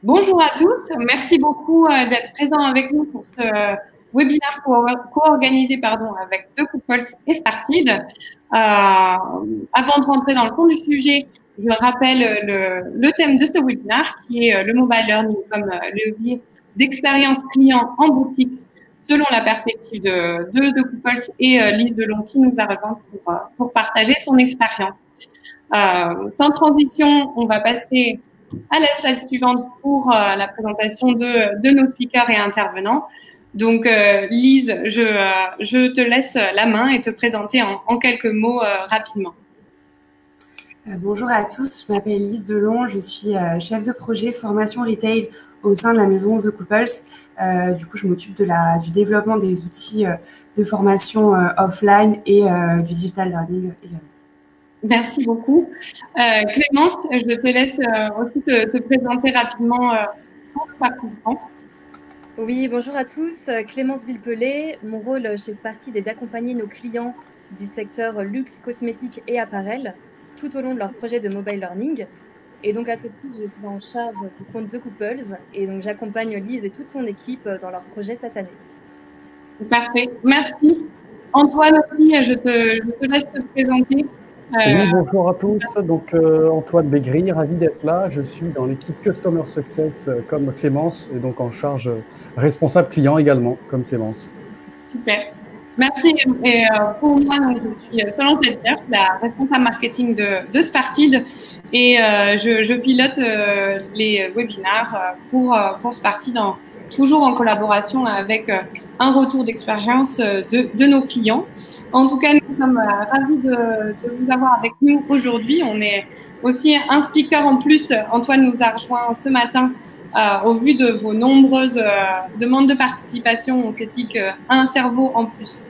Bonjour à tous, merci beaucoup d'être présents avec nous pour ce webinaire co-organisé avec The Couples et Startid. Avant de rentrer dans le fond du sujet, je rappelle le thème de ce webinaire qui est le mobile learning comme levier d'expérience client en boutique selon la perspective de The Couples et Lise Delon qui nous a rejoint pour partager son expérience. Sans transition, on va passer à la slide suivante pour la présentation de nos speakers et intervenants. Donc, Lise, je te laisse la main et te présenter en quelques mots rapidement. Bonjour à tous, je m'appelle Lise Delon, je suis chef de projet formation retail au sein de la maison The Couples. Du coup, je m'occupe du développement des outils de formation offline et du digital learning également. Merci beaucoup. Clémence, je te laisse aussi te présenter rapidement pour nos participants. Oui, bonjour à tous. Clémence Villepelé. Mon rôle chez Startid est d'accompagner nos clients du secteur luxe, cosmétique et apparel tout au long de leur projet de mobile learning. Et donc, à ce titre, je suis en charge du compte The Couples. Et donc, j'accompagne Lise et toute son équipe dans leur projet cette année. Parfait. Merci. Antoine aussi, je te laisse te présenter. Oui, bonjour à tous. Donc, Antoine Bégry, ravi d'être là. Je suis dans l'équipe Customer Success comme Clémence et donc en charge responsable client également comme Clémence. Super. Merci. Et pour moi, donc, je suis Solange Ledger, la responsable marketing de Startid et je pilote les webinaires pour Startid toujours en collaboration avec un retour d'expérience de nos clients. En tout cas, nous sommes ravis de vous avoir avec nous aujourd'hui. On est aussi un speaker en plus. Antoine nous a rejoint ce matin. Au vu de vos nombreuses demandes de participation, on s'est dit qu'un cerveau en plus,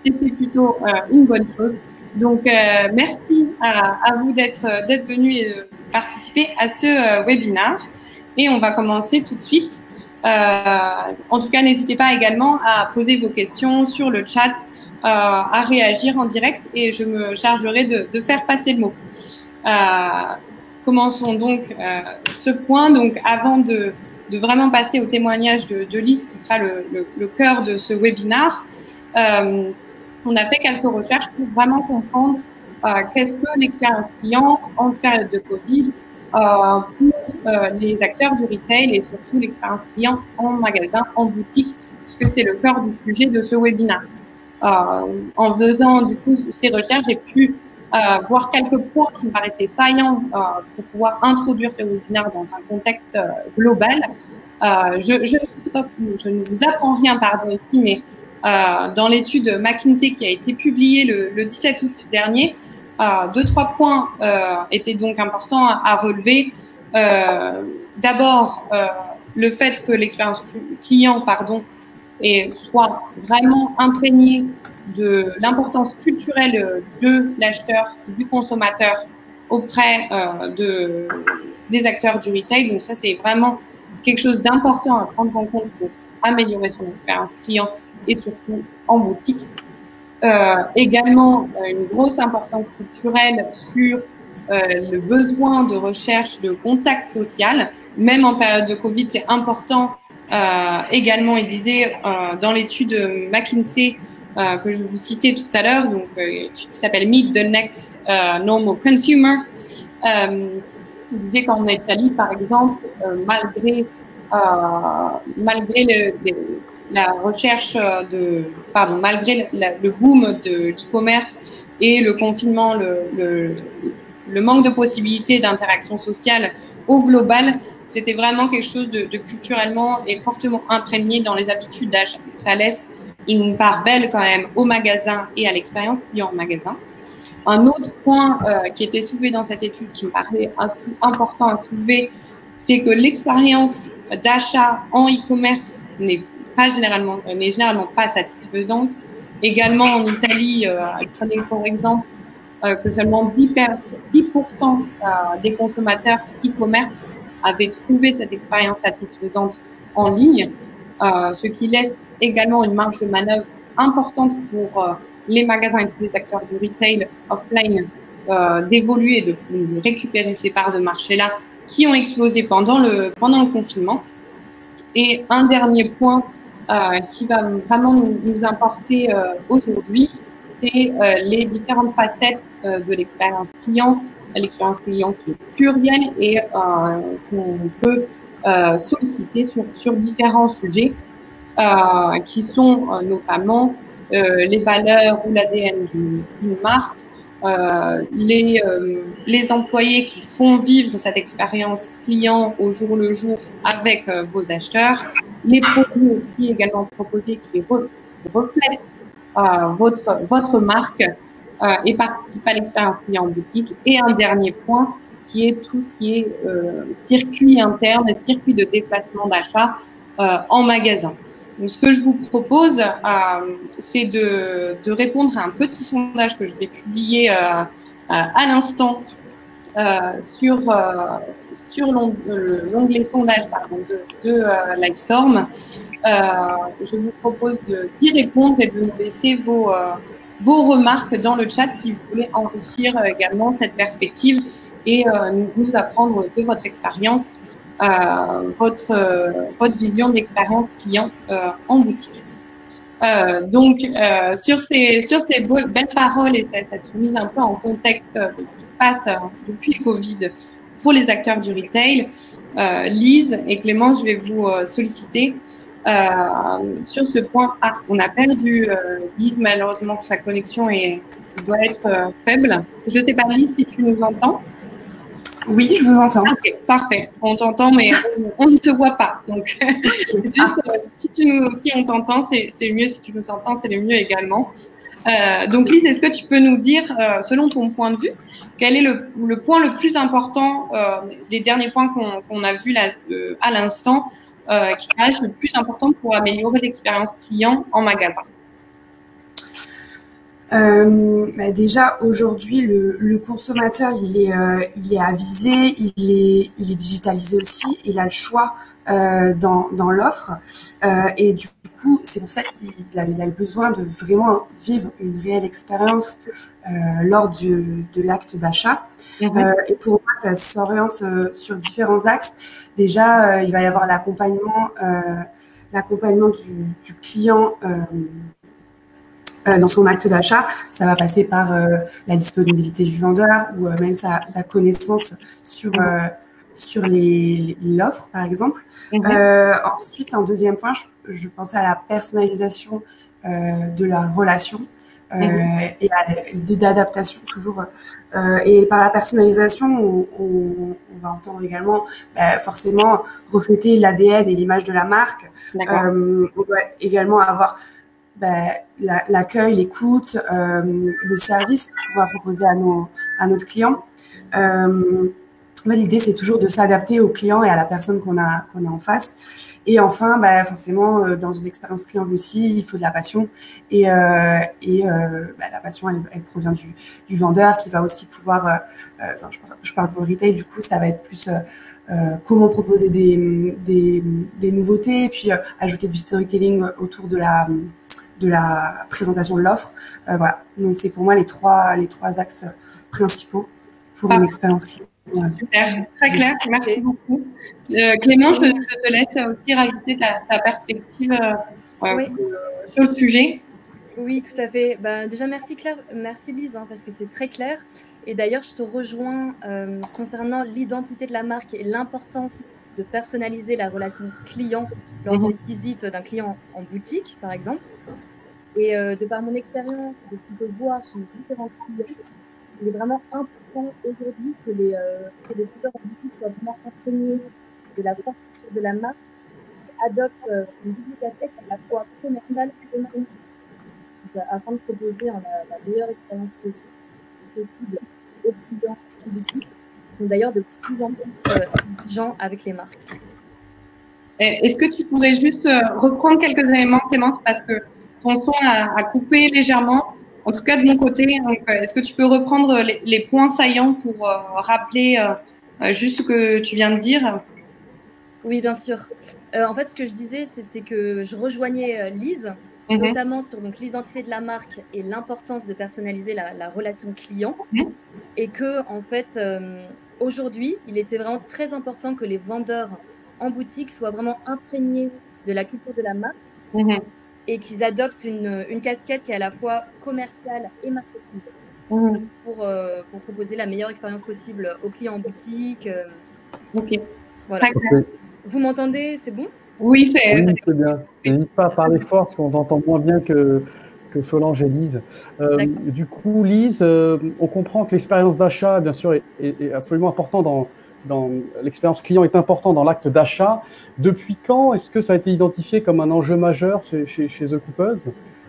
c'était plutôt une bonne chose. Donc, merci à vous d'être venus et de participer à ce webinaire. Et on va commencer tout de suite. En tout cas, n'hésitez pas également à poser vos questions sur le chat, à réagir en direct et je me chargerai de faire passer le mot. Commençons donc ce point. Donc, avant de vraiment passer au témoignage de Lise, qui sera le cœur de ce webinaire, on a fait quelques recherches pour vraiment comprendre qu'est-ce que l'expérience client en période de Covid pour les acteurs du retail et surtout l'expérience client en magasin, en boutique, puisque c'est le cœur du sujet de ce webinaire. En faisant du coup ces recherches, j'ai pu voir quelques points qui me paraissaient saillants pour pouvoir introduire ce webinaire dans un contexte global. Je ne vous apprends rien, ici, mais dans l'étude McKinsey qui a été publiée le 17 août dernier, 2-3 points étaient donc importants à relever. D'abord, le fait que l'expérience client, soit vraiment imprégnée de l'importance culturelle de l'acheteur, du consommateur auprès des acteurs du retail. Donc ça, c'est vraiment quelque chose d'important à prendre en compte pour améliorer son expérience client et surtout en boutique. Également, une grosse importance culturelle sur le besoin de recherche de contact social. Même en période de Covid, c'est important. Également, il disait dans l'étude McKinsey que je vous citais tout à l'heure, donc qui s'appelle Meet the Next Normal Consumer. Il disait qu'en Italie, par exemple, malgré la recherche malgré le boom de l'e-commerce et le confinement, le manque de possibilités d'interaction sociale au global, c'était vraiment quelque chose de culturellement et fortement imprégné dans les habitudes d'achat. Ça laisse une part belle quand même au magasin et à l'expérience client en magasin. Un autre point qui était soulevé dans cette étude qui me paraît aussi important à soulever, c'est que l'expérience d'achat en e-commerce n'est généralement pas satisfaisante. Également en Italie, prenez pour exemple que seulement 10% des consommateurs e-commerce avaient trouvé cette expérience satisfaisante en ligne, ce qui laisse également une marge de manœuvre importante pour les magasins et tous les acteurs du retail offline d'évoluer et de récupérer ces parts de marché-là qui ont explosé pendant le confinement. Et un dernier point qui va vraiment nous importer aujourd'hui, c'est les différentes facettes de l'expérience client qui est plurielle et qu'on peut solliciter sur différents sujets qui sont notamment les valeurs ou l'ADN d'une marque, les employés qui font vivre cette expérience client au jour le jour avec vos acheteurs, les produits aussi également proposés qui reflètent votre marque et participent à l'expérience client en boutique. Et un dernier point qui est tout ce qui est circuit interne et circuit de déplacement d'achat en magasin. Donc, ce que je vous propose, c'est de répondre à un petit sondage que je vais publier à l'instant sur l'onglet sondage de Livestorm. Je vous propose d'y répondre et de nous laisser vos remarques dans le chat si vous voulez enrichir également cette perspective et nous apprendre de votre expérience votre vision d'expérience client en boutique. Donc, sur ces belles paroles et cette remise un peu en contexte de ce qui se passe depuis le Covid pour les acteurs du retail, Lise et Clément, je vais vous solliciter sur ce point. Ah, on a perdu Lise, malheureusement, sa connexion doit être faible. Je ne sais pas, Lise, si tu nous entends. Oui, je vous entends. Ok, parfait. On t'entend, mais on ne te voit pas. Donc, juste, si on t'entend, c'est mieux. Si tu nous entends, c'est le mieux également. Donc, Lise, est-ce que tu peux nous dire, selon ton point de vue, quel est le point le plus important des derniers points qu'on a vus là, à l'instant, qui reste le plus important pour améliorer l'expérience client en magasin? Déjà aujourd'hui le consommateur il est avisé, il est digitalisé aussi, il a le choix dans l'offre et du coup c'est pour ça qu'il a le besoin de vraiment vivre une réelle expérience lors de l'acte d'achat. Et pour moi ça s'oriente sur différents axes. Déjà il va y avoir l'accompagnement du client dans son acte d'achat. Ça va passer par la disponibilité du vendeur ou même sa connaissance sur l'offre, par exemple. Ensuite, en deuxième point, je pense à la personnalisation de la relation et à l'idée d'adaptation toujours. Et par la personnalisation, on va entendre également forcément refléter l'ADN et l'image de la marque. On doit également avoir l'accueil, l'écoute, le service qu'on va proposer à notre client. L'idée, c'est toujours de s'adapter au client et à la personne qu'on a en face. Et enfin, forcément, dans une expérience client aussi, il faut de la passion. Et la passion, elle provient du vendeur qui va aussi pouvoir... je parle pour le retail, du coup, ça va être plus... comment proposer des nouveautés, puis ajouter du storytelling autour de la présentation de l'offre. Voilà. Donc, c'est pour moi les trois axes principaux pour une expérience client. Super, très clair, merci beaucoup. Clément, je te laisse aussi rajouter ta perspective sur le sujet. Oui, tout à fait. Déjà, merci Claire, merci Lise, parce que c'est très clair. Et d'ailleurs, je te rejoins concernant l'identité de la marque et l'importance de personnaliser la relation client lors d'une visite d'un client en boutique, par exemple. Et de par mon expérience, de ce qu'on peut voir chez les différents clients, il est vraiment important aujourd'hui que les vendeurs en boutique soient vraiment imprégnés de la culture de la marque et adoptent une double casquette à la fois commerciale et marketing, afin de proposer la meilleure expérience possible aux clients en boutique, qui sont d'ailleurs de plus en plus exigeants avec les marques. Est-ce que tu pourrais juste reprendre quelques éléments, Clémence, parce que ton son a coupé légèrement, en tout cas de mon côté. Donc, est-ce que tu peux reprendre les points saillants pour rappeler juste ce que tu viens de dire? Oui, bien sûr. En fait, ce que je disais, c'était que je rejoignais Lise, notamment sur l'identité de la marque et l'importance de personnaliser la relation client, et que en fait, aujourd'hui, il était vraiment très important que les vendeurs en boutique soient vraiment imprégnés de la culture de la marque et qu'ils adoptent une casquette qui est à la fois commerciale et marketing pour proposer la meilleure expérience possible aux clients en boutique. Ok. Voilà. Okay. Vous m'entendez? C'est bon? Oui, c'est bien. N'hésite pas à parler fort parce qu'on t'entend moins bien que Solange et Lise. Du coup, Lise, on comprend que l'expérience d'achat, bien sûr, est absolument importante dans l'expérience client est important dans l'acte d'achat. Depuis quand est-ce que ça a été identifié comme un enjeu majeur chez The Couples?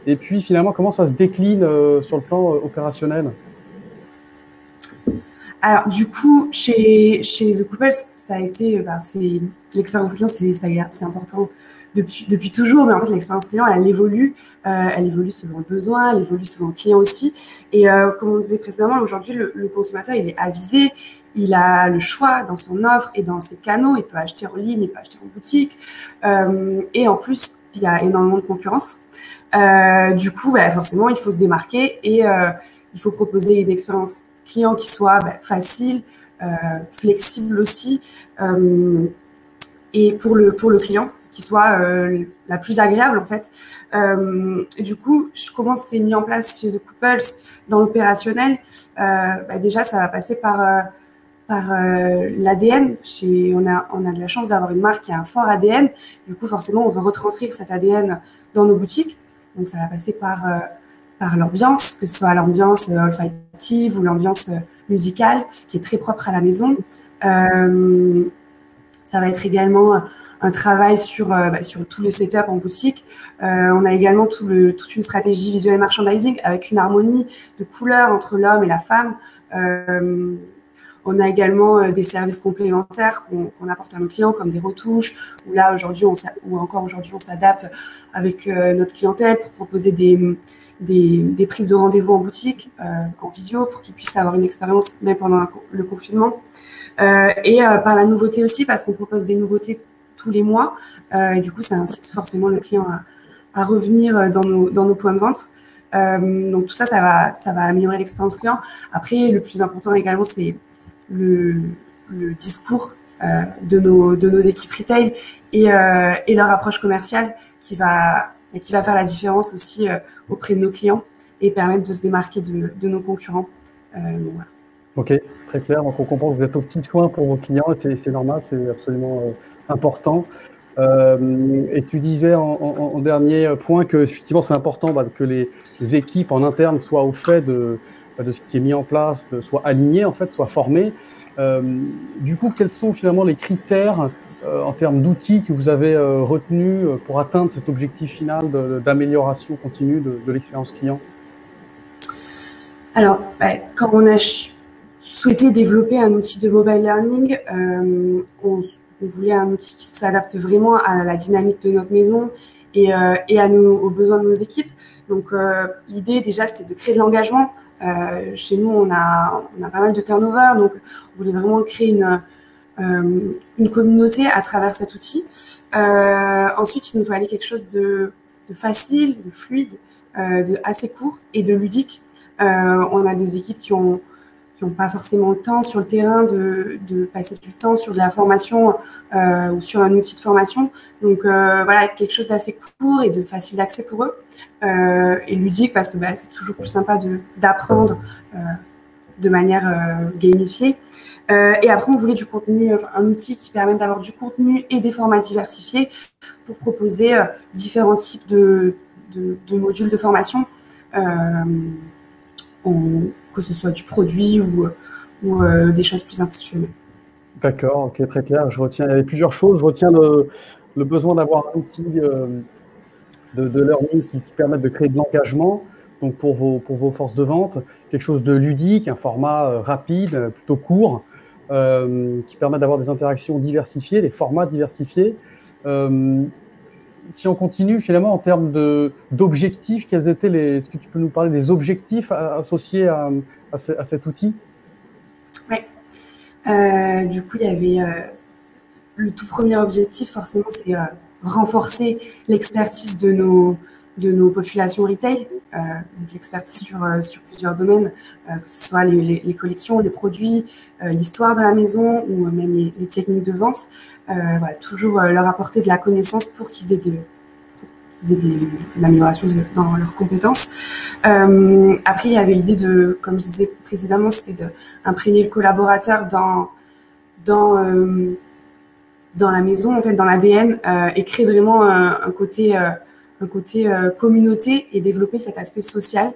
Et puis finalement, comment ça se décline sur le plan opérationnel? Alors, du coup, chez The Couples, ça a été, l'expérience client, c'est important depuis toujours, mais en fait, l'expérience client, elle évolue selon le besoin, elle évolue selon le client aussi. Et comme on disait précédemment, aujourd'hui, le consommateur, il est avisé, il a le choix dans son offre et dans ses canaux, il peut acheter en ligne, il peut acheter en boutique. Et en plus, il y a énormément de concurrence. Du coup, forcément, il faut se démarquer et il faut proposer une expérience client qui soit facile, flexible aussi, et pour le client, qui soit la plus agréable en fait. Du coup, comment c'est mis en place chez The Couples dans l'opérationnel? Déjà, ça va passer par l'ADN. On a de la chance d'avoir une marque qui a un fort ADN. Du coup, forcément, on veut retranscrire cet ADN dans nos boutiques. Donc, ça va passer par l'ambiance, que ce soit l'ambiance olfactive ou l'ambiance musicale, qui est très propre à la maison. Ça va être également un travail sur tout le setup en boutique. On a également toute une stratégie visuelle merchandising avec une harmonie de couleurs entre l'homme et la femme. On a également des services complémentaires qu'on apporte à nos clients, comme des retouches, où là, aujourd'hui, on s'adapte avec notre clientèle pour proposer des prises de rendez-vous en boutique, en visio, pour qu'ils puissent avoir une expérience même pendant le confinement. Et par la nouveauté aussi, parce qu'on propose des nouveautés tous les mois. Et du coup, ça incite forcément le client à revenir dans nos points de vente. Donc tout ça, ça va améliorer l'expérience client. Après, le plus important également, c'est le discours de nos équipes retail et leur approche commerciale qui va faire la différence aussi auprès de nos clients et permettre de se démarquer de nos concurrents. Voilà. Ok, très clair. Donc, on comprend que vous êtes au petit soin pour vos clients et c'est normal, c'est absolument important. Et tu disais en dernier point que effectivement c'est important que les équipes en interne soient au fait de ce qui est mis en place, soient alignées en fait, soient formées. Du coup, quels sont finalement les critères en termes d'outils que vous avez retenus pour atteindre cet objectif final d'amélioration continue de l'expérience client? Alors, quand on a souhaité développer un outil de mobile learning, on voulait un outil qui s'adapte vraiment à la dynamique de notre maison et aux besoins de nos équipes. Donc, l'idée déjà, c'était de créer de l'engagement. Chez nous, on a pas mal de turnover, donc on voulait vraiment créer une communauté à travers cet outil. Ensuite, il nous fallait quelque chose de facile, de fluide, de assez court et de ludique. On a des équipes qui ont pas forcément le temps sur le terrain de passer du temps sur de la formation ou sur un outil de formation. Donc voilà, quelque chose d'assez court et de facile d'accès pour eux et ludique parce que c'est toujours plus sympa d'apprendre de manière gamifiée. Et après, on voulait du contenu, un outil qui permette d'avoir du contenu et des formats diversifiés pour proposer différents types de modules de formation. Que ce soit du produit ou des choses plus institutionnelles. D'accord, ok, très clair. Il y avait plusieurs choses. Je retiens le besoin d'avoir un outil de learning qui permette de créer de l'engagement, donc pour vos forces de vente, quelque chose de ludique, un format rapide, plutôt court, qui permet d'avoir des interactions diversifiées, des formats diversifiés. Si on continue, finalement, en termes d'objectifs, quels étaient est-ce que tu peux nous parler des objectifs associés à cet outil? Oui. Du coup, il y avait le tout premier objectif, forcément, c'est renforcer l'expertise de de nos populations retail, l'expertise sur plusieurs domaines, que ce soit les collections, les produits, l'histoire de la maison ou même les techniques de vente. Voilà, toujours leur apporter de la connaissance pour qu'ils aient de l'amélioration dans leurs compétences. Après, il y avait l'idée de, comme je disais précédemment, c'était d'imprégner le collaborateur dans la maison, en fait, dans l'ADN, et créer vraiment un côté communauté et développer cet aspect social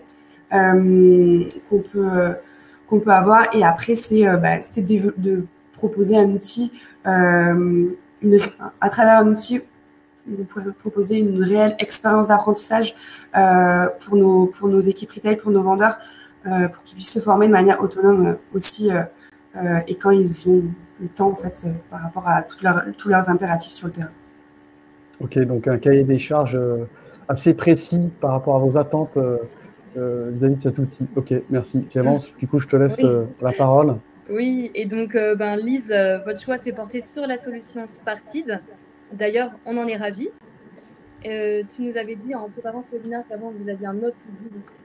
qu'on peut avoir. Et après, c'était de proposer un outil, à travers un outil, on pourrait proposer une réelle expérience d'apprentissage pour nos équipes retail, pour nos vendeurs, pour qu'ils puissent se former de manière autonome aussi, et quand ils ont le temps, en fait, par rapport à tous leurs impératifs sur le terrain. Ok, donc un cahier des charges assez précis par rapport à vos attentes vis-à-vis de cet outil. Ok, merci. Clémence, du coup, je te laisse la parole. Oui, et donc, Lise, votre choix s'est porté sur la solution Spartid. D'ailleurs, on en est ravis. Tu nous avais dit en préparant ce webinaire qu'avant, vous aviez un autre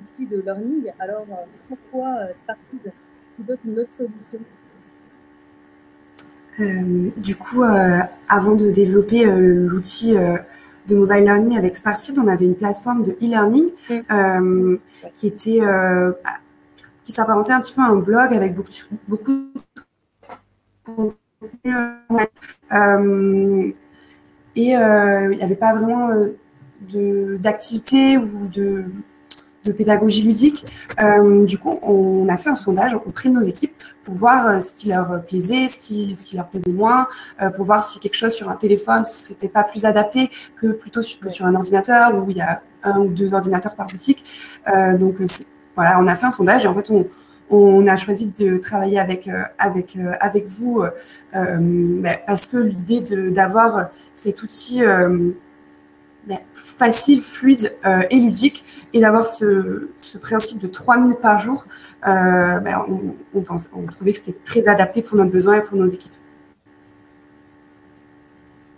outil de learning. Alors, pourquoi Spartid plutôt qu'une autre solution? Du coup, avant de développer l'outil de mobile learning avec Spartid, on avait une plateforme de e-learning qui s'apparentait un petit peu à un blog avec beaucoup de contenu. Et il n'y avait pas vraiment d'activité ou de pédagogie ludique. Du coup, on a fait un sondage auprès de nos équipes pour voir ce qui leur plaisait, ce qui leur plaisait moins, pour voir si quelque chose sur un téléphone, ce serait pas plus adapté que plutôt sur un ordinateur où il y a 1 ou 2 ordinateurs par boutique. Donc, voilà, on a fait un sondage et en fait, on a choisi de travailler avec vous parce que l'idée d'avoir cet outil facile, fluide et ludique, et d'avoir ce principe de 3 minutes par jour, on trouvait que c'était très adapté pour nos besoins et pour nos équipes.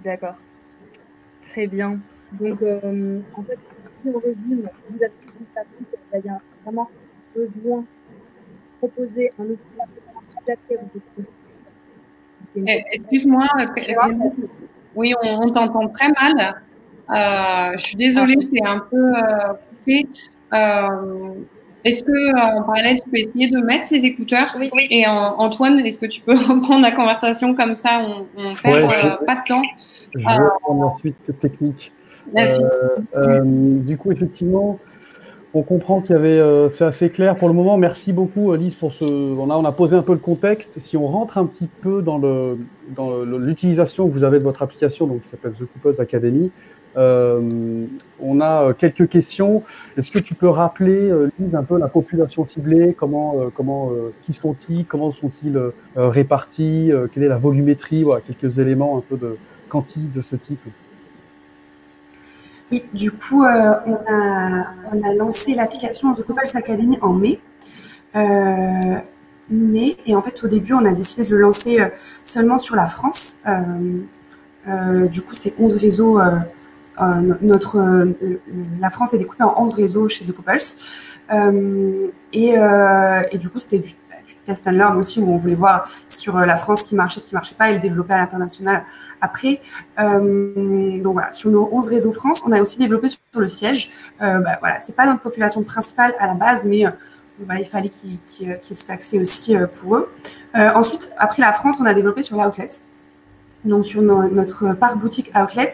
D'accord. Très bien. Donc, en fait, si on résume, vous avez tout dit Spartid, vous avez vraiment besoin de proposer un outil adapté à vos équipes. Excuse-moi, oui, on t'entend très mal. Je suis désolée, c'est un peu coupé. Est-ce que en parallèle, tu peux essayer de mettre tes écouteurs? Oui. Et Antoine, est-ce que tu peux reprendre la conversation comme ça, on perd pas de temps? Je vais reprendre la suite technique. Du coup, effectivement, on comprend qu'il y avait, c'est assez clair pour le moment. Merci beaucoup, Lise, pour on a posé un peu le contexte. Si on rentre un petit peu dans l'utilisation que vous avez de votre application, donc qui s'appelle The Couples Academy, on a quelques questions. Est-ce que tu peux rappeler, Lise, un peu la population ciblée, qui sont-ils, comment sont-ils répartis, quelle est la volumétrie, voilà, quelques éléments un peu de quanti de ce type. Oui, du coup, on a lancé l'application The Couples Academy en mai, mi-mai, et en fait, au début, on a décidé de le lancer seulement sur la France. Du coup, c'est 11 réseaux. La France est découpée en 11 réseaux chez The Couples. Et du coup, c'était du test and learn aussi, où on voulait voir sur la France ce qui marchait pas, et le développer à l'international après. Donc voilà, sur nos 11 réseaux France, on a aussi développé sur le siège. Voilà, c'est pas notre population principale à la base, mais voilà, il fallait qu'il y ait cet accès aussi pour eux. Ensuite, après la France, on a développé sur l'outlet. Donc sur notre parc boutique outlet,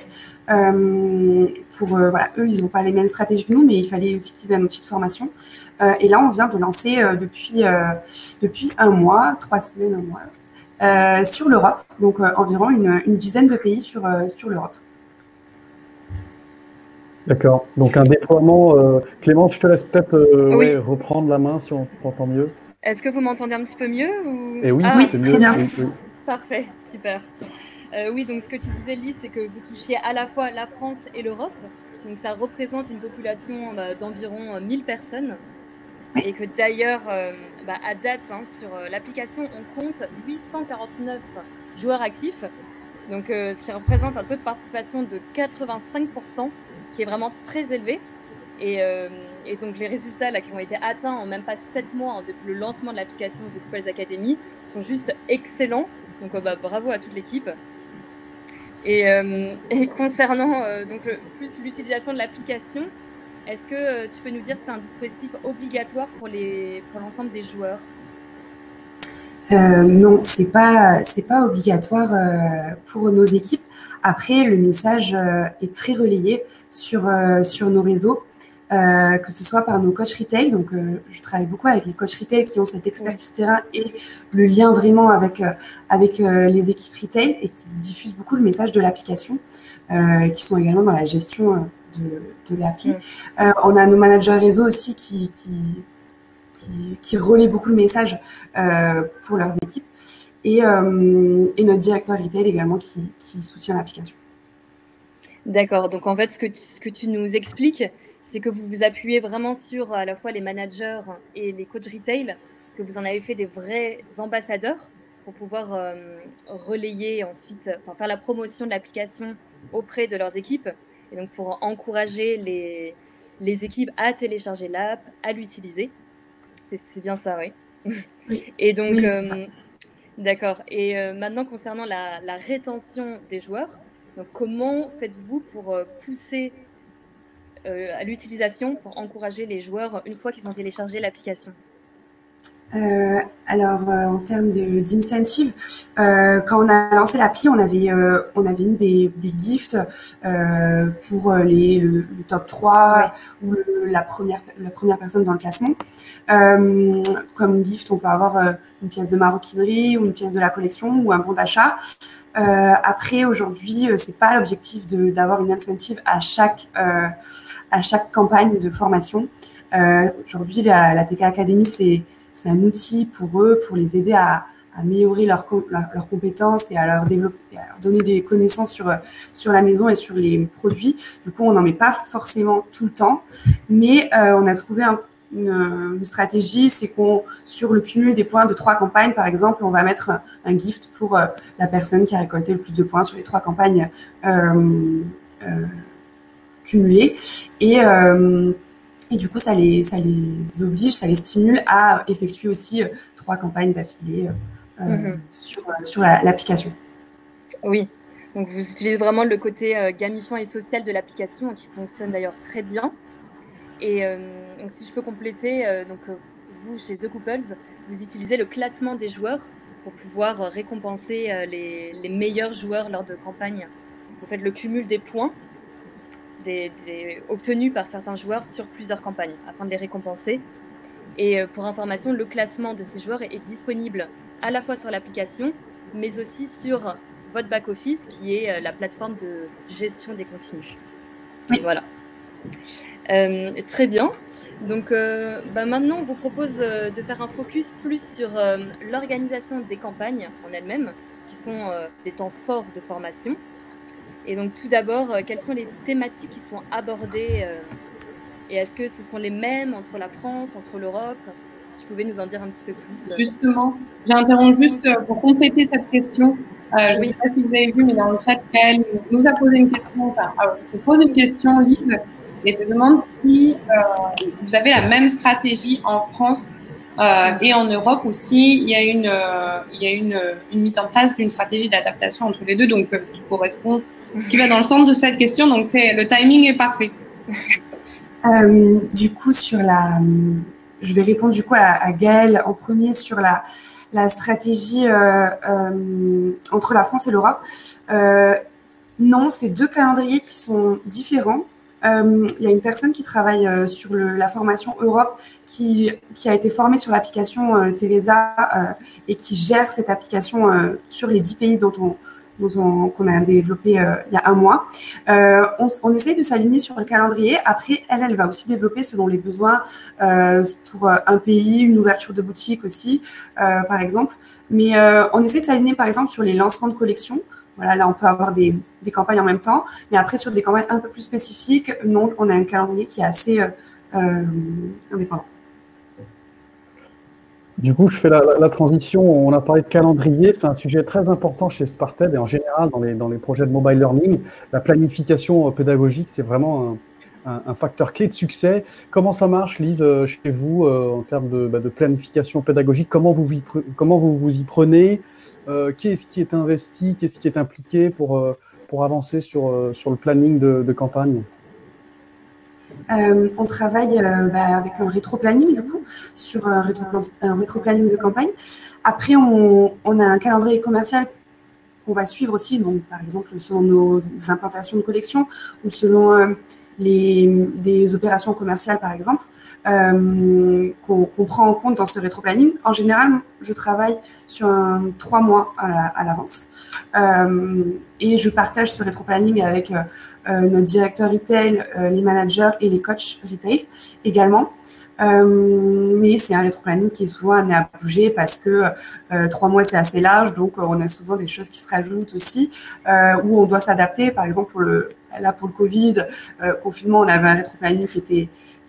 voilà, eux, ils n'ont pas les mêmes stratégies que nous, mais il fallait aussi qu'ils aient un outil de formation. Et là, on vient de lancer depuis 1 mois, 3 semaines, 1 mois, sur l'Europe. Donc environ une dizaine de pays sur l'Europe. D'accord. Donc un déploiement. Clémence, je te laisse peut-être reprendre la main si on t'entend mieux. Est-ce que vous m'entendez un petit peu mieux ou... Et oui, c'est mieux. Très bien. Oui. Parfait, super. Oui, donc ce que tu disais, Lise, c'est que vous touchiez à la fois la France et l'Europe. Donc ça représente une population d'environ 1000 personnes. Et que d'ailleurs, à date, sur l'application, on compte 849 joueurs actifs. Donc ce qui représente un taux de participation de 85%, ce qui est vraiment très élevé. Et donc, les résultats là, qui ont été atteints en même pas 7 mois depuis le lancement de l'application The Couples Academy sont juste excellents. Donc, bravo à toute l'équipe. Et concernant donc, plus l'utilisation de l'application, est-ce que tu peux nous dire si c'est un dispositif obligatoire pour l'ensemble des joueurs? Non, c'est pas obligatoire pour nos équipes. Après, le message est très relayé sur nos réseaux, que ce soit par nos coachs retail. Donc, je travaille beaucoup avec les coachs retail qui ont cette expertise terrain et le lien vraiment avec les équipes retail et qui diffusent beaucoup le message de l'application, qui sont également dans la gestion de l'appli. On a nos managers réseau aussi qui relaient beaucoup le message pour leurs équipes et notre directeur retail également qui soutient l'application. D'accord. Donc, en fait, ce que tu nous expliques, c'est que vous vous appuyez vraiment sur à la fois les managers et les coachs retail, que vous en avez fait des vrais ambassadeurs pour pouvoir relayer ensuite, faire la promotion de l'application auprès de leurs équipes et donc pour encourager les équipes à télécharger l'app, à l'utiliser. C'est bien ça, oui. Et donc, oui, c'est ça. D'accord. Et maintenant, concernant la rétention des joueurs, donc comment faites-vous pour pousser à l'utilisation, pour encourager les joueurs une fois qu'ils ont téléchargé l'application? Alors, en termes d'incentive, quand on a lancé l'appli, on avait mis des gifts pour le top 3 ou la première personne dans le classement. Comme gift, on peut avoir une pièce de maroquinerie ou une pièce de la collection ou un bon d'achat. Après, aujourd'hui, c'est pas l'objectif d'avoir une incentive à chaque campagne de formation. Aujourd'hui, la TK Academy, c'est un outil pour eux, pour les aider à améliorer leurs compétences et à leur développer, à leur donner des connaissances sur la maison et sur les produits. Du coup, on n'en met pas forcément tout le temps, mais on a trouvé une stratégie, c'est sur le cumul des points de 3 campagnes, par exemple, on va mettre un gift pour la personne qui a récolté le plus de points sur les 3 campagnes cumulées. Et du coup, ça les oblige, ça les stimule à effectuer aussi 3 campagnes d'affilée sur l'application. Oui, donc vous utilisez vraiment le côté gamifiant et social de l'application qui fonctionne d'ailleurs très bien. Et donc, si je peux compléter, vous, chez The Couples, vous utilisez le classement des joueurs pour pouvoir récompenser les meilleurs joueurs lors de campagnes. Vous faites le cumul des points obtenus par certains joueurs sur plusieurs campagnes afin de les récompenser. Et pour information, le classement de ces joueurs est disponible à la fois sur l'application, mais aussi sur votre back-office, qui est la plateforme de gestion des contenus. Oui. Voilà. Très bien. Donc, maintenant, on vous propose de faire un focus plus sur l'organisation des campagnes en elles-mêmes, qui sont des temps forts de formation. Et donc, tout d'abord, quelles sont les thématiques qui sont abordées et est-ce que ce sont les mêmes entre la France, entre l'Europe? Si tu pouvais nous en dire un petit peu plus. Justement, j'interromps juste pour compléter cette question. Je ne sais pas si vous avez vu, mais dans le chat, elle nous a posé une question. Je te pose une question, Lise, et te demande si vous avez la même stratégie en France et en Europe aussi. Il y a une mise en place d'une stratégie d'adaptation entre les deux, donc ce qui va dans le sens de cette question. Donc, le timing est parfait. Du coup, je vais répondre du coup à Gaëlle en premier sur la stratégie entre la France et l'Europe. Non, c'est 2 calendriers qui sont différents. Il y a une personne qui travaille sur la formation Europe qui a été formée sur l'application Teresa et qui gère cette application sur les 10 pays qu'on a développé il y a 1 mois. On essaye de s'aligner sur le calendrier. Après, elle va aussi développer selon les besoins pour un pays, une ouverture de boutique aussi, par exemple. Mais on essaie de s'aligner, par exemple, sur les lancements de collections. Voilà, là, on peut avoir des campagnes en même temps. Mais après, sur des campagnes un peu plus spécifiques, non, on a un calendrier qui est assez indépendant. Du coup, je fais la transition. On a parlé de calendrier. C'est un sujet très important chez Sparted et en général dans les projets de mobile learning. La planification pédagogique, c'est vraiment un facteur clé de succès. Comment ça marche, Lise, chez vous, en termes de planification pédagogique? Comment vous vous y prenez? Qui est-ce qui est investi? Qu'est-ce qui est impliqué pour avancer sur le planning de campagne? On travaille avec un rétro-planning, du coup, sur un rétro-planning de campagne. Après, on a un calendrier commercial qu'on va suivre aussi, donc, par exemple, selon nos implantations de collection ou selon des opérations commerciales, par exemple, qu'on prend en compte dans ce rétro-planning. En général, je travaille sur 3 mois à l'avance et je partage ce rétro-planning avec notre directeur retail, les managers et les coachs retail également. Mais c'est un rétro-planning qui est souvent amené à bouger parce que 3 mois, c'est assez large. Donc, on a souvent des choses qui se rajoutent aussi où on doit s'adapter. Par exemple, pour le Covid, confinement, on avait un rétro-planning qui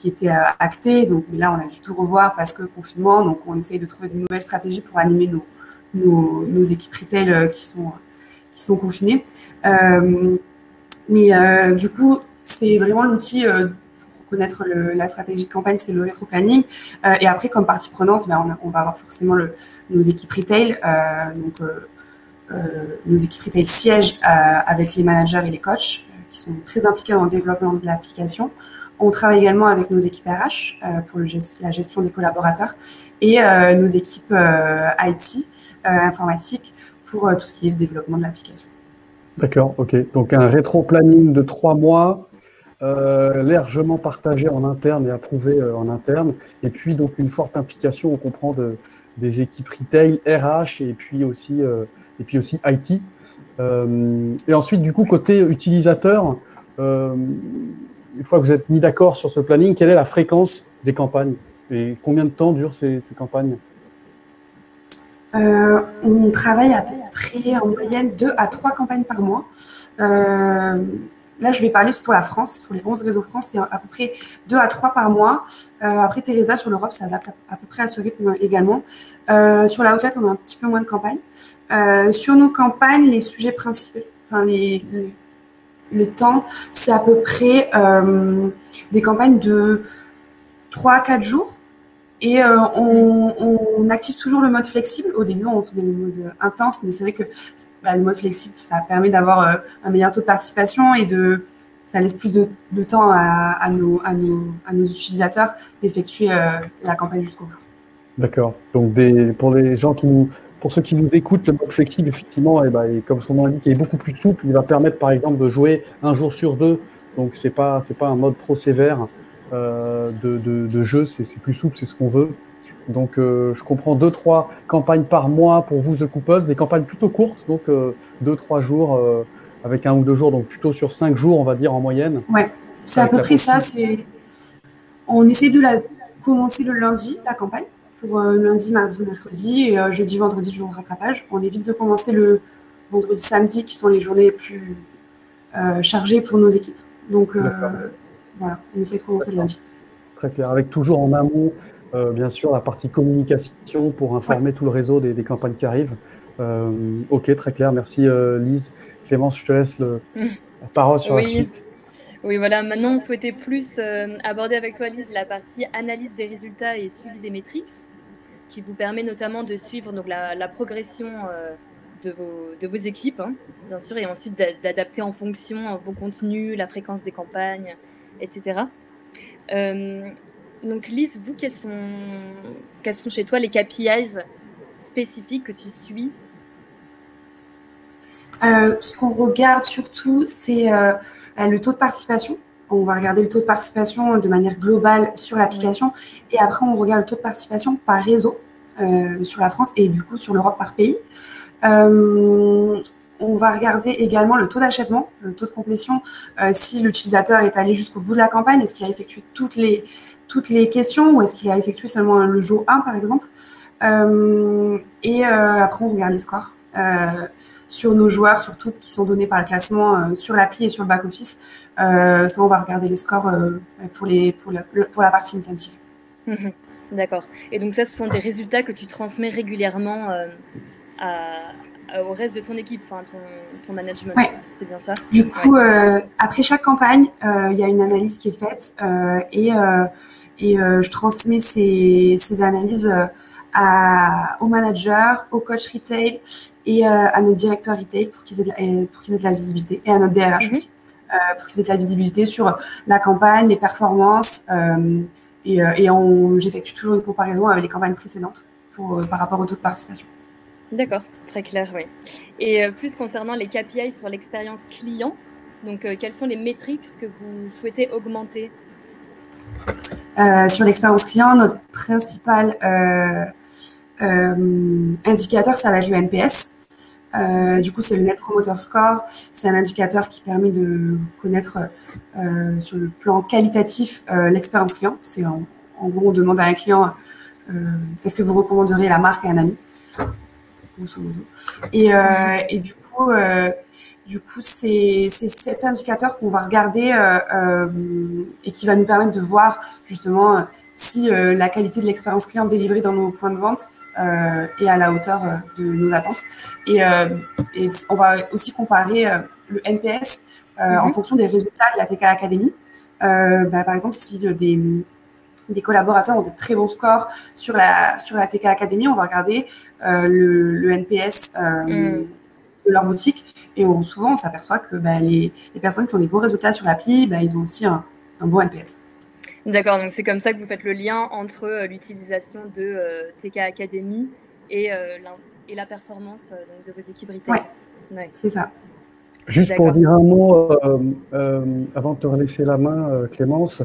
était acté. Donc, mais là, on a dû tout revoir parce que confinement. Donc, on essaye de trouver de nouvelles stratégies pour animer nos équipes retail qui sont confinées. Mais du coup, c'est vraiment l'outil pour connaître la stratégie de campagne, c'est le rétro-planning. Et après, comme partie prenante, on va avoir forcément nos équipes retail. Nos équipes retail siègent avec les managers et les coachs qui sont très impliqués dans le développement de l'application. On travaille également avec nos équipes RH pour la gestion des collaborateurs et nos équipes IT, informatique, pour tout ce qui est le développement de l'application. D'accord, ok. Donc un rétro-planning de 3 mois, largement partagé en interne et approuvé en interne. Et puis donc une forte implication, on comprend, des équipes retail, RH et puis aussi IT. Et ensuite, du coup, côté utilisateur, une fois que vous êtes mis d'accord sur ce planning, quelle est la fréquence des campagnes et combien de temps durent ces campagnes? On travaille à peu près en moyenne 2 à 3 campagnes par mois. Là, je vais parler pour la France, pour les 11 réseaux France, c'est à peu près 2 à 3 par mois. Après, Teresa, sur l'Europe, ça adapte à peu près à ce rythme également. Sur la outlet, on a un petit peu moins de campagnes. Sur nos campagnes, les sujets principaux, enfin le temps, c'est à peu près des campagnes de 3 à 4 jours. Et on active toujours le mode flexible. Au début, on faisait le mode intense, mais c'est vrai que le mode flexible, ça permet d'avoir un meilleur taux de participation et ça laisse plus de temps à nos utilisateurs d'effectuer la campagne jusqu'au bout. D'accord. Donc pour ceux qui nous écoutent, le mode flexible, effectivement, et comme son nom l'indique, est beaucoup plus souple. Il va permettre, par exemple, de jouer un jour sur 2. Donc c'est pas un mode trop sévère. De jeu, c'est plus souple, c'est ce qu'on veut. Donc, je comprends 2-3 campagnes par mois pour vous, The Couples, des campagnes plutôt courtes, donc 2-3 jours avec 1 ou 2 jours, donc plutôt sur 5 jours, on va dire, en moyenne. Ouais, c'est à peu près ça. On essaie de commencer le lundi, la campagne, pour lundi, mardi, mercredi, et jeudi, vendredi, jour de rattrapage. On évite de commencer le vendredi, samedi, qui sont les journées les plus chargées pour nos équipes. Donc, voilà, on essaie de commencer le lundi. Très clair, avec toujours en amont, bien sûr, la partie communication pour informer tout le réseau des campagnes qui arrivent. Ok, très clair, merci Lise. Clémence, je te laisse la parole sur la suite. Oui, voilà, maintenant on souhaitait plus aborder avec toi, Lise, la partie analyse des résultats et suivi des métriques, qui vous permet notamment de suivre donc, la progression de vos équipes, hein, bien sûr, et ensuite d'adapter en fonction vos contenus, la fréquence des campagnes, etc. Donc Lise, vous, quels sont chez toi les KPIs spécifiques que tu suis? Ce qu'on regarde surtout, c'est le taux de participation. On va regarder le taux de participation de manière globale sur l'application et après on regarde le taux de participation par réseau sur la France et du coup sur l'Europe par pays. On va regarder également le taux d'achèvement, le taux de complétion, si l'utilisateur est allé jusqu'au bout de la campagne, est-ce qu'il a effectué toutes les questions ou est-ce qu'il a effectué seulement le jour 1 par exemple. Et après on regarde les scores sur nos joueurs, surtout qui sont donnés par le classement sur l'appli et sur le back-office. Ça, on va regarder les scores pour la partie incentive. D'accord. Et donc ça, ce sont des résultats que tu transmets régulièrement au reste de ton équipe, enfin ton management. Ouais. C'est bien ça? Du coup, après chaque campagne, il y a une analyse qui est faite et je transmets ces analyses aux managers, aux coachs retail et à nos directeurs retail pour qu'ils aient de la visibilité, et à notre DRH aussi, pour qu'ils aient de la visibilité sur la campagne, les performances, et j'effectue toujours une comparaison avec les campagnes précédentes par rapport au taux de participation. D'accord, très clair, oui. Et plus concernant les KPI sur l'expérience client, donc quelles sont les métriques que vous souhaitez augmenter? Sur l'expérience client, notre principal indicateur, ça va être le NPS. Du coup, c'est le Net Promoter Score. C'est un indicateur qui permet de connaître sur le plan qualitatif l'expérience client. C'est en gros, on demande à un client est-ce que vous recommanderiez la marque à un ami, grosso modo. Et du coup, c'est cet indicateur qu'on va regarder et qui va nous permettre de voir justement si la qualité de l'expérience client délivrée dans nos points de vente est à la hauteur de nos attentes. Et on va aussi comparer le NPS en fonction des résultats de la TK Academy. Par exemple, si des collaborateurs ont des très bons scores sur la TK Academy, on va regarder le NPS de leur boutique, et souvent on s'aperçoit que les personnes qui ont des bons résultats sur l'appli, ils ont aussi un bon NPS. D'accord, donc c'est comme ça que vous faites le lien entre l'utilisation de TK Academy et la performance de vos équipes retail. Ouais, c'est ça. Juste pour dire un mot, avant de te laisser la main, Clémence,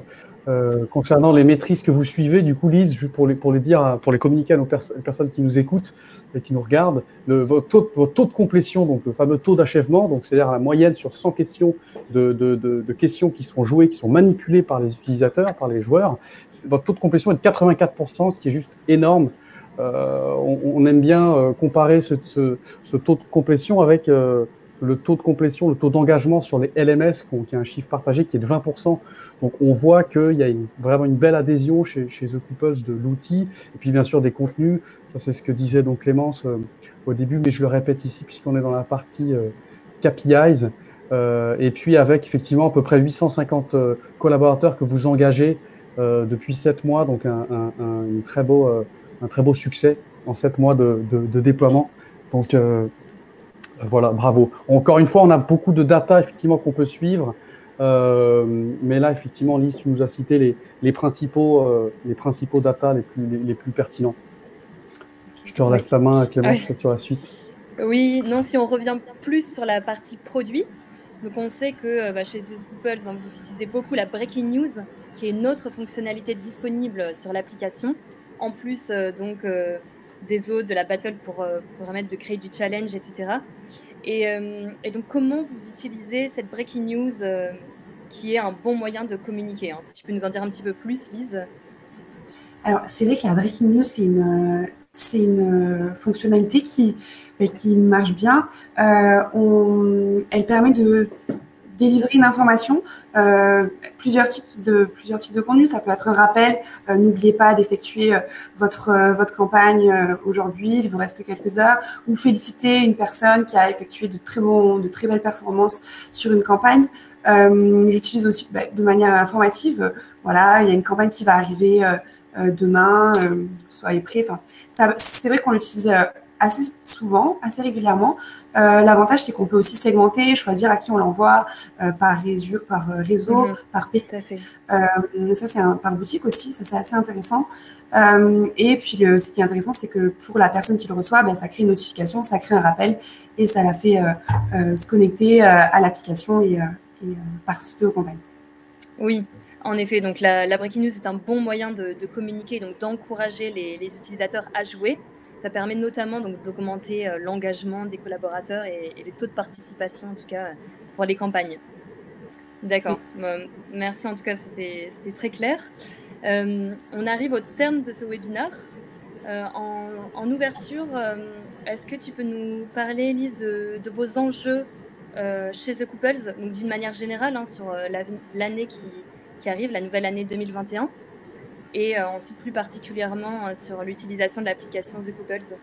concernant les maîtrises que vous suivez, du coup, Lise, juste pour les communiquer à nos personnes qui nous écoutent et qui nous regardent, votre taux de complétion, donc le fameux taux d'achèvement, donc c'est-à-dire la moyenne sur 100 questions de questions qui sont jouées, qui sont manipulées par les utilisateurs, par les joueurs, votre taux de complétion est de 84%, ce qui est juste énorme. On aime bien comparer ce taux de complétion avec le taux de complétion, le taux d'engagement sur les LMS, qui est un chiffre partagé qui est de 20%. Donc, on voit qu'il y a vraiment une belle adhésion chez The Couples de l'outil. Et puis, bien sûr, des contenus. Ça, c'est ce que disait donc Clémence au début, mais je le répète ici puisqu'on est dans la partie KPIs. Et puis, avec effectivement à peu près 850 collaborateurs que vous engagez depuis 7 mois. Donc, un très beau succès en 7 mois de déploiement. Donc, voilà, bravo. Encore une fois, on a beaucoup de data effectivement qu'on peut suivre, mais là effectivement, Lise, tu nous as cité les principaux data les plus pertinents. Je te relaisse la main, Clémence, sur la suite. Oui, non, si on revient plus sur la partie produit, donc on sait que chez The Couples, vous utilisez beaucoup la Breaking News, qui est une autre fonctionnalité disponible sur l'application, en plus des autres, de la battle pour permettre de créer du challenge, etc. Et donc, comment vous utilisez cette breaking news qui est un bon moyen de communiquer, hein? Si tu peux nous en dire un petit peu plus, Lise. Alors, c'est vrai que la breaking news, c'est une fonctionnalité qui marche bien. Elle permet de délivrer une information, plusieurs types de contenus. Ça peut être un rappel, n'oubliez pas d'effectuer votre campagne aujourd'hui, il vous reste que quelques heures, ou féliciter une personne qui a effectué de très belles performances sur une campagne. J'utilise aussi de manière informative. Voilà, il y a une campagne qui va arriver demain, soyez prêts. Enfin, c'est vrai qu'on l'utilise assez souvent, assez régulièrement. L'avantage, c'est qu'on peut aussi segmenter, choisir à qui on l'envoie par réseau, par pays. Tout à fait. Ça, c'est par boutique aussi, ça c'est assez intéressant. Et puis, ce qui est intéressant, c'est que pour la personne qui le reçoit, ça crée une notification, ça crée un rappel et ça la fait se connecter à l'application et participer aux campagnes. Oui. En effet, donc la breaking news est un bon moyen de communiquer, donc d'encourager les utilisateurs à jouer. Ça permet notamment d'augmenter l'engagement des collaborateurs et les taux de participation, en tout cas, pour les campagnes. D'accord. Merci, en tout cas, c'était très clair. On arrive au terme de ce webinaire. En ouverture, est-ce que tu peux nous parler, Lise, de vos enjeux chez The Couples, donc d'une manière générale, sur l'année qui arrive, la nouvelle année 2021, et ensuite plus particulièrement sur l'utilisation de l'application The Couples?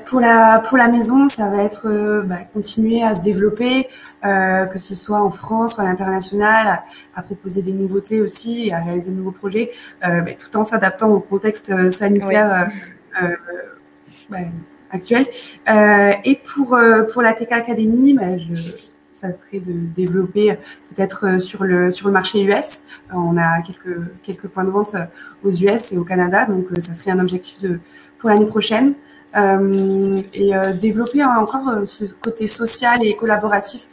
Pour la maison, ça va être continuer à se développer, que ce soit en France ou à l'international, à proposer des nouveautés aussi, à réaliser de nouveaux projets, tout en s'adaptant au contexte sanitaire actuel. Et pour la TK Academy, ça serait de développer peut-être sur le marché US. On a quelques points de vente aux US et au Canada, donc ça serait un objectif pour l'année prochaine. Développer encore ce côté social et collaboratif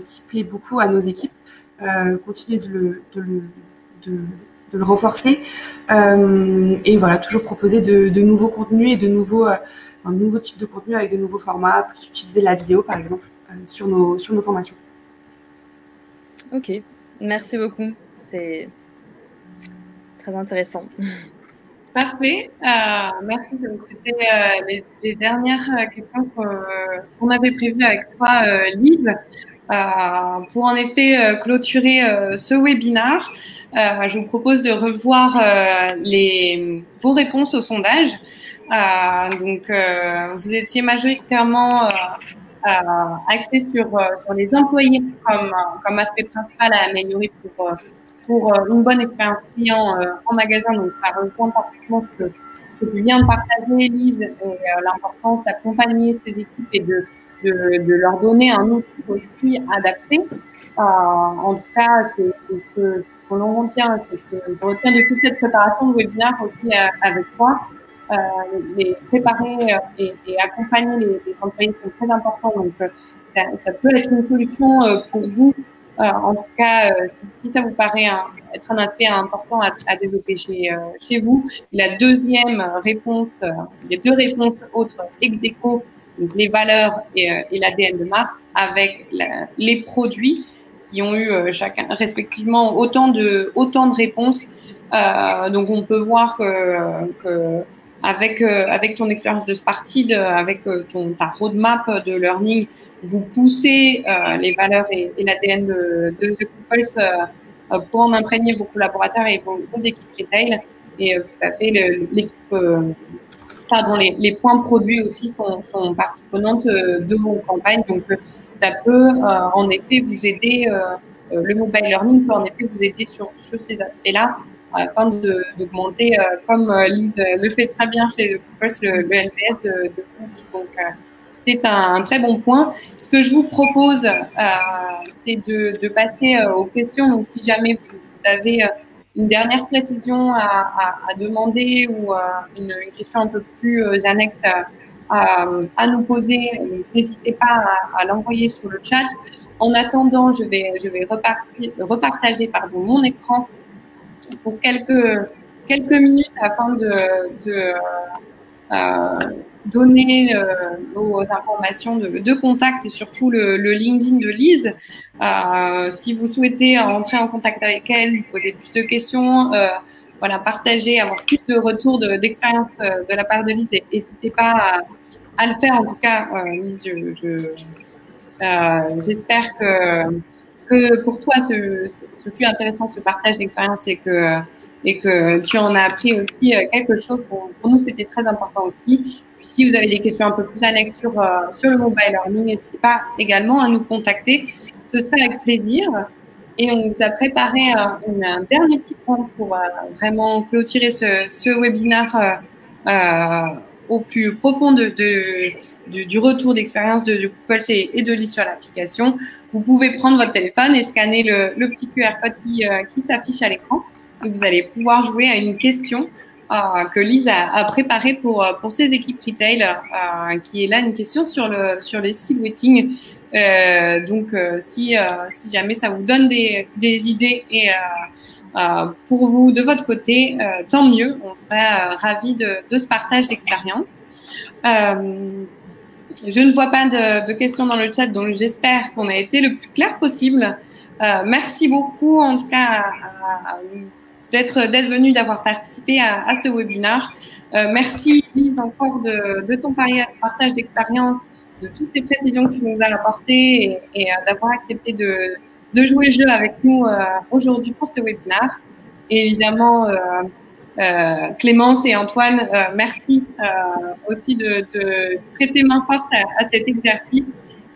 qui plaît beaucoup à nos équipes, continuer de le renforcer et voilà, toujours proposer de nouveaux contenus et un nouveau type de contenu avec de nouveaux formats, plus utiliser la vidéo par exemple sur nos formations. Ok, merci beaucoup, c'est très intéressant. Parfait, merci. Donc, c'était les dernières questions qu'on avait prévues avec toi, Lise. Pour en effet clôturer ce webinaire, je vous propose de revoir vos réponses au sondage. Donc, vous étiez majoritairement axés sur les employés comme aspect principal à améliorer pour une bonne expérience client en magasin. Donc, ça rejoint parfaitement ce que tu viens de partager, Lise, et l'importance d'accompagner ces équipes et de leur donner un outil aussi adapté. En tout cas, c'est ce qu'on en retient, c'est ce que je retiens de toute cette préparation de webinaire aussi avec toi. Les préparer et accompagner les employés, c'est très important. Donc, ça peut être une solution pour vous. En tout cas, si ça vous paraît être un aspect important à développer chez vous. La deuxième réponse, les deux réponses autres ex aequo, donc les valeurs et l'ADN de marque, avec les produits qui ont eu chacun respectivement autant de réponses. Donc on peut voir que avec ton expérience de Spartid, avec ta roadmap de learning, vous poussez les valeurs et l'ADN de The Couples pour en imprégner vos collaborateurs et vos équipes retail. Et tout à fait, les points produits aussi sont partie prenante de vos campagnes. Donc, ça peut en effet vous aider, le mobile learning peut en effet vous aider sur ces aspects-là afin d'augmenter, comme Lise le fait très bien chez The Couples, le LPS de Conti. Donc, c'est un très bon point. Ce que je vous propose, c'est de passer aux questions. Donc, si jamais vous avez une dernière précision à demander ou une question un peu plus annexe à nous poser, n'hésitez pas à l'envoyer sur le chat. En attendant, je vais repartager mon écran pour quelques minutes afin de donner vos informations de contact et surtout le LinkedIn de Lise. Si vous souhaitez entrer en contact avec elle, lui poser plus de questions, partager, avoir plus de retours d'expérience de la part de Lise, n'hésitez pas à le faire. En tout cas, Lise, j'espère que pour toi, ce fut intéressant, ce partage d'expérience et que tu en as appris aussi quelque chose. Pour nous, c'était très important aussi. Puis, si vous avez des questions un peu plus annexes sur le mobile learning, n'hésitez pas également à nous contacter. Ce serait avec plaisir. Et on vous a préparé un dernier petit point pour vraiment clôturer ce webinaire au plus profond du retour d'expérience de Couples et de Lise sur l'application. Vous pouvez prendre votre téléphone et scanner le petit QR code qui s'affiche à l'écran. Et vous allez pouvoir jouer à une question que Lise a préparée pour ses équipes retail, qui est là une question sur les silhouetting. Donc, si jamais ça vous donne des idées et pour vous, de votre côté, tant mieux. On serait ravis de ce partage d'expérience. Je ne vois pas de questions dans le chat, donc j'espère qu'on a été le plus clair possible. Merci beaucoup, en tout cas, d'être venu, d'avoir participé à ce webinaire. Merci, Lise, encore de ton partage d'expérience, de toutes ces précisions que tu nous as apportées et d'avoir accepté de jouer le jeu avec nous aujourd'hui pour ce webinaire. Et évidemment, Clémence et Antoine, merci aussi de prêter main forte à cet exercice.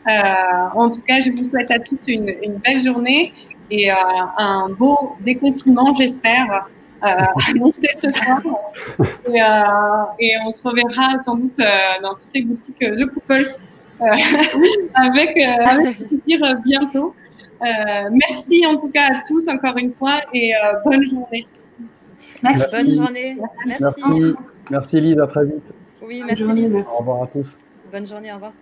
En tout cas, je vous souhaite à tous une belle journée et un beau déconfinement, j'espère, annoncé ce soir. Et on se reverra sans doute dans toutes les boutiques de Couples avec plaisir bientôt. Merci en tout cas à tous encore une fois et bonne journée. Merci. Bonne journée. Merci Elise, à très vite. Oui, merci Elise. Au revoir à tous. Bonne journée, au revoir.